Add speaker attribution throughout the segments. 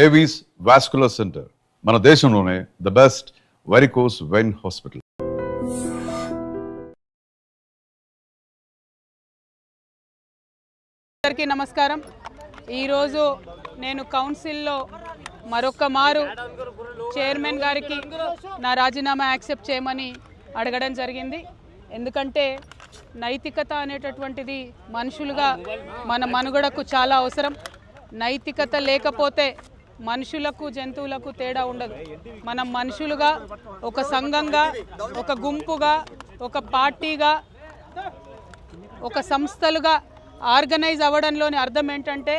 Speaker 1: Avis vascular centre మన దేశంలోనే the best varicose vein hospital.
Speaker 2: అందరికీ నమస్కారం. ఈరోజు నేను కౌన్సిల్లో మరొక మారు చైర్మన్ గారికి నా రాజీనామా యాక్సెప్ట్ చేయమని అడగడం జరిగింది. ఎందుకంటే నైతికత అనేటటువంటిది మనుషులుగా మన మనుగడకు చాలా అవసరం. నైతికత లేకపోతే మనుషులకు జంతువులకు తేడా ఉండదు. మనం మనుషులుగా, ఒక సంఘంగా, ఒక గుంపుగా, ఒక పార్టీగా, ఒక సంస్థలుగా ఆర్గనైజ్ అవ్వడంలోని అర్థం ఏంటంటే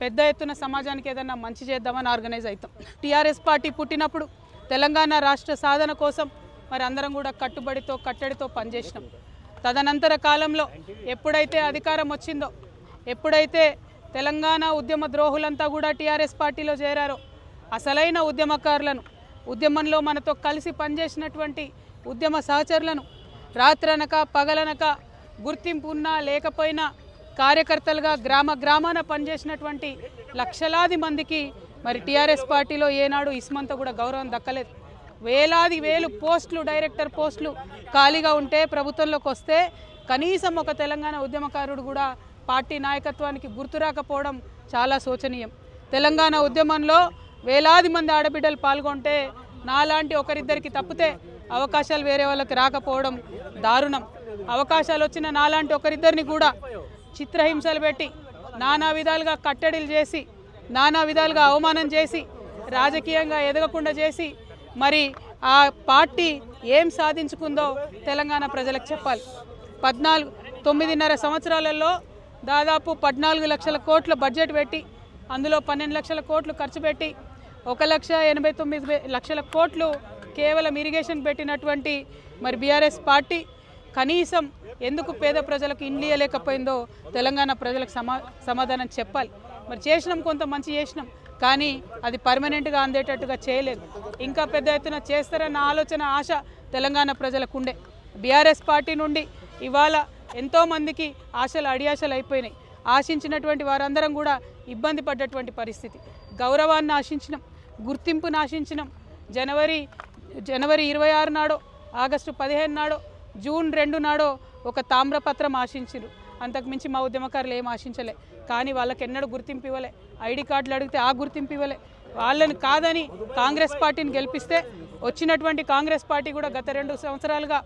Speaker 2: పెద్ద ఎత్తున సమాజానికి ఏదైనా మంచి చేద్దామని ఆర్గనైజ్ అవుతాం. టీఆర్ఎస్ పార్టీ పుట్టినప్పుడు తెలంగాణ రాష్ట్ర సాధన కోసం మరి అందరం కూడా కట్టడితో పనిచేసినాం. తదనంతర కాలంలో ఎప్పుడైతే అధికారం వచ్చిందో, ఎప్పుడైతే తెలంగాణ ఉద్యమ ద్రోహులంతా కూడా టీఆర్ఎస్ పార్టీలో చేరారో, అసలైన ఉద్యమకారులను, ఉద్యమంలో మనతో కలిసి పనిచేసినటువంటి ఉద్యమ సహచరులను రాత్రనక పగలనక గుర్తింపు ఉన్నా లేకపోయినా కార్యకర్తలుగా గ్రామాన పనిచేసినటువంటి లక్షలాది మందికి మరి టీఆర్ఎస్ పార్టీలో ఏనాడు ఇస్మంతా కూడా గౌరవం దక్కలేదు. వేలు పోస్టులు, డైరెక్టర్ పోస్టులు ఖాళీగా ఉంటే ప్రభుత్వంలోకి వస్తే కనీసం ఒక తెలంగాణ ఉద్యమకారుడు కూడా పార్టీ నాయకత్వానికి గుర్తు రాకపోవడం చాలా శోచనీయం. తెలంగాణ ఉద్యమంలో వేలాది మంది ఆడబిడ్డలు పాల్గొంటే నాలాంటి ఒకరిద్దరికి తప్పితే అవకాశాలు వేరే వాళ్ళకి రాకపోవడం దారుణం. అవకాశాలు వచ్చిన నాలాంటి ఒకరిద్దరిని కూడా చిత్రహింసలు పెట్టి, నానా విధాలుగా కట్టడిలు చేసి, నానా విధాలుగా అవమానం చేసి, రాజకీయంగా ఎదగకుండా చేసి మరి ఆ పార్టీ ఏం సాధించుకుందో తెలంగాణ ప్రజలకు చెప్పాలి. 9.5 సంవత్సరాలలో దాదాపు 14 లక్షల కోట్ల బడ్జెట్ పెట్టి, అందులో 12 లక్షల కోట్లు ఖర్చు పెట్టి 1,89,00,000 కోట్లు కేవలం ఇరిగేషన్ పెట్టినటువంటి మరి బీఆర్ఎస్ పార్టీ కనీసం ఎందుకు పేద ప్రజలకు ఇండ్లు ఇవ్వలేకపోయిందో తెలంగాణ ప్రజలకు సమాధానం చెప్పాలి. మరి చేసినాం, కొంత మంచి చేసినాం, కానీ అది పర్మనెంట్గా అందేటట్టుగా చేయలేదు. ఇంకా పెద్ద ఎత్తున చేస్తారన్న ఆలోచన, ఆశ తెలంగాణ ప్రజలకు ఉండే. బీఆర్ఎస్ పార్టీ నుండి ఇవాళ ఎంతోమందికి ఆశలు అడియాశలు అయిపోయినాయి. ఆశించినటువంటి వారందరం కూడా ఇబ్బంది పడ్డటువంటి పరిస్థితి. గౌరవాన్ని ఆశించినాం, గుర్తింపును ఆశించినాం. జనవరి 26 నాడో, ఆగస్టు 15 నాడో, జూన్ 2 నాడో ఒక తామ్రపత్రం ఆశించారు. అంతకుమించి మా ఉద్యమకారులు ఏం ఆశించలే. కానీ వాళ్ళకి ఎన్నడూ గుర్తింపు ఇవ్వలే. ఐడి కార్డులు అడిగితే ఆ గుర్తింపు ఇవ్వలే. వాళ్ళని కాదని కాంగ్రెస్ పార్టీని గెలిపిస్తే వచ్చినటువంటి కాంగ్రెస్ పార్టీ కూడా గత 2 సంవత్సరాలుగా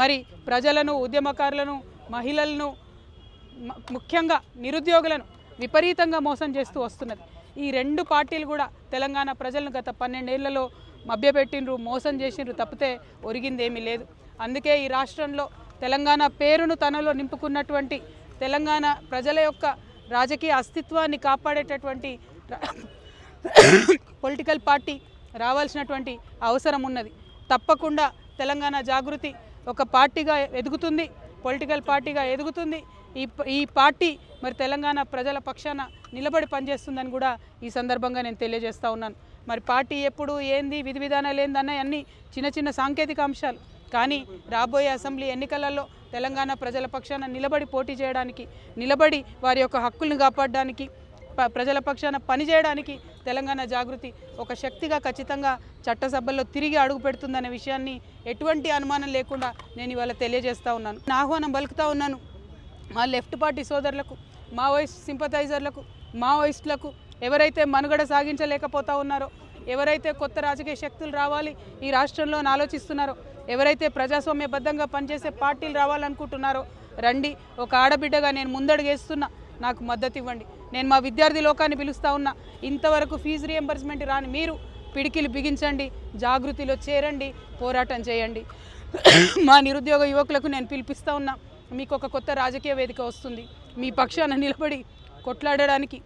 Speaker 2: మరి ప్రజలను, ఉద్యమకారులను, మహిళలను, ముఖ్యంగా నిరుద్యోగులను విపరీతంగా మోసం చేస్తూ వస్తున్నది. ఈ 2 పార్టీలు కూడా తెలంగాణ ప్రజలను గత 12 ఏళ్లలో మభ్యపెట్టిండ్రు, మోసం చేసిండ్రు తప్పితే ఒరిగింది ఏమీ లేదు. అందుకే ఈ రాష్ట్రంలో తెలంగాణ పేరును తనలో నింపుకున్నటువంటి, తెలంగాణ ప్రజల యొక్క రాజకీయ అస్తిత్వాన్ని కాపాడేటటువంటి పొలిటికల్ పార్టీ రావాల్సినటువంటి అవసరం ఉన్నది. తప్పకుండా తెలంగాణ జాగృతి ఒక పార్టీగా ఎదుగుతుంది, పొలిటికల్ పార్టీగా ఎదుగుతుంది. ఈ పార్టీ మరి తెలంగాణ ప్రజల పక్షాన నిలబడి పనిచేస్తుందని కూడా ఈ సందర్భంగా నేను తెలియజేస్తూ ఉన్నాను. మరి పార్టీ ఎప్పుడు ఏంది, విధి విధానాలు ఏందన్న అన్నీ చిన్న సాంకేతిక అంశాలు. కానీ రాబోయే అసెంబ్లీ ఎన్నికలలో తెలంగాణ ప్రజల పక్షాన నిలబడి పోటీ చేయడానికి, నిలబడి వారి యొక్క హక్కుల్ని కాపాడడానికి, ప్రజల పక్షాన పనిచేయడానికి తెలంగాణ జాగృతి ఒక శక్తిగా ఖచ్చితంగా చట్టసభల్లో తిరిగి అడుగు పెడుతుందనే విషయాన్ని ఎటువంటి అనుమానం లేకుండా నేను ఇవాళ తెలియజేస్తూ ఉన్నాను. ఆహ్వానం పలుకుతూ ఉన్నాను మా లెఫ్ట్ పార్టీ సోదరులకు, మావోయిస్ట్ సింపథైజర్లకు, మావోయిస్టులకు, ఎవరైతే మనుగడ సాగించలేకపోతూ ఉన్నారో, ఎవరైతే కొత్త రాజకీయ శక్తులు రావాలి ఈ రాష్ట్రంలో ఆలోచిస్తున్నారో, ఎవరైతే ప్రజాస్వామ్యబద్ధంగా పనిచేసే పార్టీలు రావాలనుకుంటున్నారో రండి. ఒక ఆడబిడ్డగా నేను ముందడుగేస్తున్నా, నాకు మద్దతు ఇవ్వండి. నేను మా విద్యార్థి లోకాన్ని పిలుస్తూ ఉన్నా, ఇంతవరకు ఫీజు రియంబర్స్మెంట్ రాని మీరు పిడికిలు బిగించండి, జాగృతిలో చేరండి, పోరాటం చేయండి. మా నిరుద్యోగ యువకులకు నేను పిలిపిస్తూ ఉన్నా, మీకు ఒక కొత్త రాజకీయ వేదిక వస్తుంది. మీ పక్షాన నిలబడి కొట్లాడడానికి,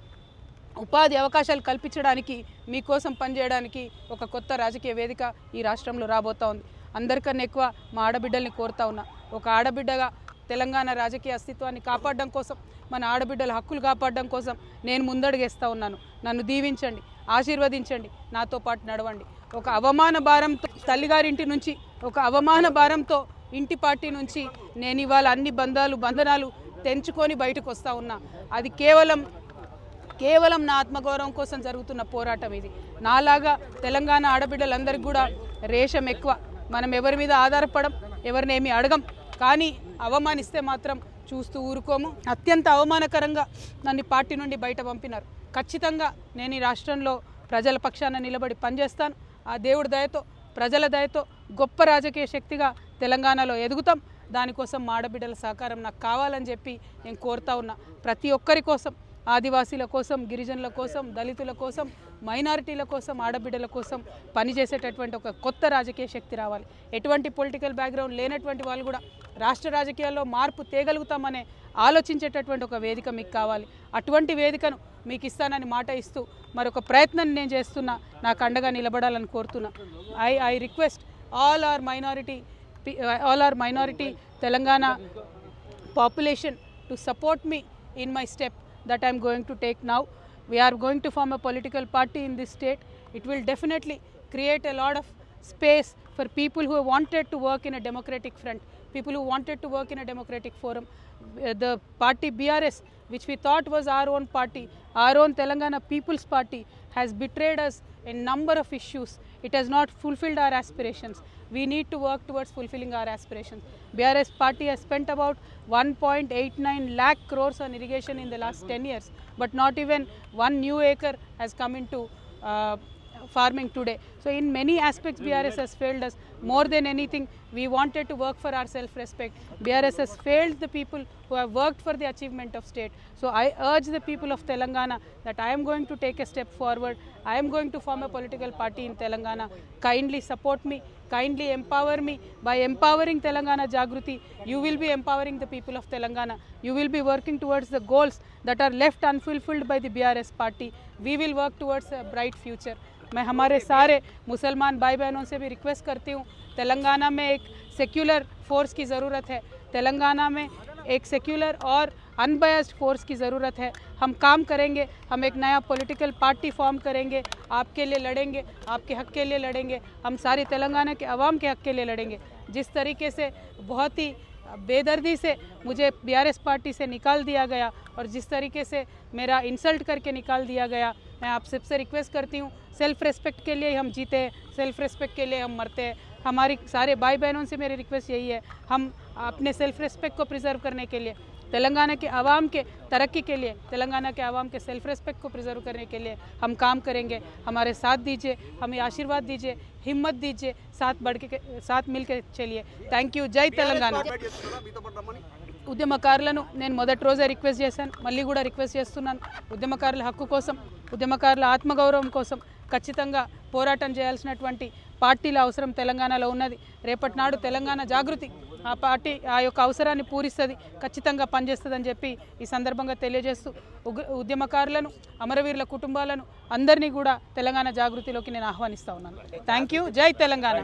Speaker 2: ఉపాధి అవకాశాలు కల్పించడానికి, మీకోసం పనిచేయడానికి ఒక కొత్త రాజకీయ వేదిక ఈ రాష్ట్రంలో రాబోతూ ఉంది. అందరికన్నా ఎక్కువ మా ఆడబిడ్డల్ని కోరుతా ఉన్నా, ఒక ఆడబిడ్డగా తెలంగాణ రాజకీయ అస్తిత్వాన్ని కాపాడడం కోసం, మన ఆడబిడ్డల హక్కులు కాపాడడం కోసం నేను ముందడుగేస్తూ ఉన్నాను. నన్ను దీవించండి, ఆశీర్వదించండి, నాతో పాటు నడవండి. ఒక అవమాన భారంతో తల్లిగారింటి నుంచి, ఒక అవమాన భారంతో ఇంటి పార్టీ నుంచి నేను ఇవాళ అన్ని బంధనాలు తెంచుకొని బయటకు వస్తూ ఉన్నా. అది కేవలం కేవలం నా ఆత్మగౌరవం కోసం జరుగుతున్న పోరాటం ఇది. నాలాగా తెలంగాణ ఆడబిడ్డలందరికీ కూడా రేషం ఎక్కువ. మనం ఎవరి మీద ఆధారపడం, ఎవరిని ఏమి అడగం. కానీ అవమానిస్తే మాత్రం చూస్తూ ఊరుకోము. అత్యంత అవమానకరంగా నన్ను పార్టీ నుండి బయట పంపినారు. ఖచ్చితంగా నేను ఈ రాష్ట్రంలో ప్రజల పక్షాన నిలబడి పనిచేస్తాను. ఆ దేవుడి దయతో, ప్రజల దయతో గొప్ప రాజకీయ శక్తిగా తెలంగాణలో ఎదుగుతాం. దానికోసం మా ఆడబిడ్డల సహకారం నాకు కావాలని చెప్పి నేను కోరుతా ఉన్నా. ప్రతి ఒక్కరి కోసం, ఆదివాసీల కోసం, గిరిజనుల కోసం, దళితుల కోసం, మైనారిటీల కోసం, ఆడబిడ్డల కోసం పనిచేసేటటువంటి ఒక కొత్త రాజకీయ శక్తి రావాలి. ఎటువంటి పొలిటికల్ బ్యాక్గ్రౌండ్ లేనటువంటి వాళ్ళు కూడా రాష్ట్ర రాజకీయాల్లో మార్పు తేగలుగుతామనే ఆలోచించేటటువంటి ఒక వేదిక మీకు కావాలి. అటువంటి వేదికను మీకు ఇస్తానని మాట ఇస్తూ మరొక ప్రయత్నం నేను చేస్తున్నా. నాకు అండగా నిలబడాలని కోరుతున్నా. I request all our minority Telangana population to support me in my step that I am going to take now. We are going to form a political party in this state. It will definitely create a lot of space for people who wanted to work in a democratic front, people who wanted to work in a democratic forum. The party BRS, which we thought was our own party, our own Telangana People's Party, has betrayed us in number of issues. It has not fulfilled our aspirations. We need to work towards fulfilling our aspirations. BRS party has spent about 1.89 lakh crores on irrigation in the last 10 years, but not even one new acre has come into farming today. So in many aspects BRS has failed us. More than anything, we wanted to work for our self-respect. BRS has failed the people who have worked for the achievement of state. So I urge the people of Telangana that I am going to take a step forward. I am going to form a political party in Telangana. Kindly support me. Kindly empower me. By empowering Telangana Jagruti, you will be empowering the people of Telangana. You will be working towards the goals that are left unfulfilled by the BRS party. We will work towards a bright future. मैं हमारे सारे मुसलमान भाई बहनों से भी request करती हूँ, तेलंगाना में एक सेक्युलर फोर्स की ज़रूरत है. तेलंगाना में एक सेक्युलर और अनबायस्ड फोर्स की ज़रूरत है. हम काम करेंगे, हम एक नया पॉलिटिकल पार्टी फॉर्म करेंगे, आपके लिए लड़ेंगे, आपके हक़ के लिए लड़ेंगे, हम सारी तेलंगाना के अवाम के हक़ के लिए लड़ेंगे. जिस तरीके से बहुत ही बेदर्दी से मुझे BRS पार्टी से निकाल दिया गया और जिस तरीके से मेरा इंसल्ट करके निकाल दिया गया, मैं आप सबसे रिक्वेस्ट करती हूँ, सेल्फ़ रेस्पेक्ट के लिए हम जीते हैं, सेल्फ़ रेस्पेक्ट के लिए हम मरते हैं. हमारी सारे भाई बहनों से मेरी रिक्वेस्ट यही है, हम अपने सेल्फ़ रेस्पेक्ट को प्रिजर्व करने के लिए, तेलंगाना के आवाम के तरक्की के लिए, तेलंगाना के आवाम के सेल्फ़ रेस्पेक्ट को प्रिजर्व करने के लिए हम काम करेंगे. हमारे साथ दीजिए, हमें आशीर्वाद दीजिए, हिम्मत दीजिए, साथ मिल के चलिए. Thank you. జై తెలంగాణ. ఉద్యమకారులను నేను మొదటి రోజే రిక్వెస్ట్ చేశాను, మళ్ళీ కూడా రిక్వెస్ట్ చేస్తున్నాను. ఉద్యమకారుల హక్కు కోసం, ఉద్యమకారుల ఆత్మగౌరవం కోసం ఖచ్చితంగా పోరాటం చేయాల్సినటువంటి పార్టీల అవసరం తెలంగాణలో ఉన్నది. రేపటి నాడు తెలంగాణ జాగృతి ఆ పార్టీ ఆ యొక్క అవసరాన్ని పూరిస్తుంది, ఖచ్చితంగా పనిచేస్తుందని చెప్పి ఈ సందర్భంగా తెలియజేస్తూ ఉద్యమకారులను, అమరవీరుల కుటుంబాలను అందరినీ కూడా తెలంగాణ జాగృతిలోకి నేను ఆహ్వానిస్తూ ఉన్నాను. Thank you. జై తెలంగాణ.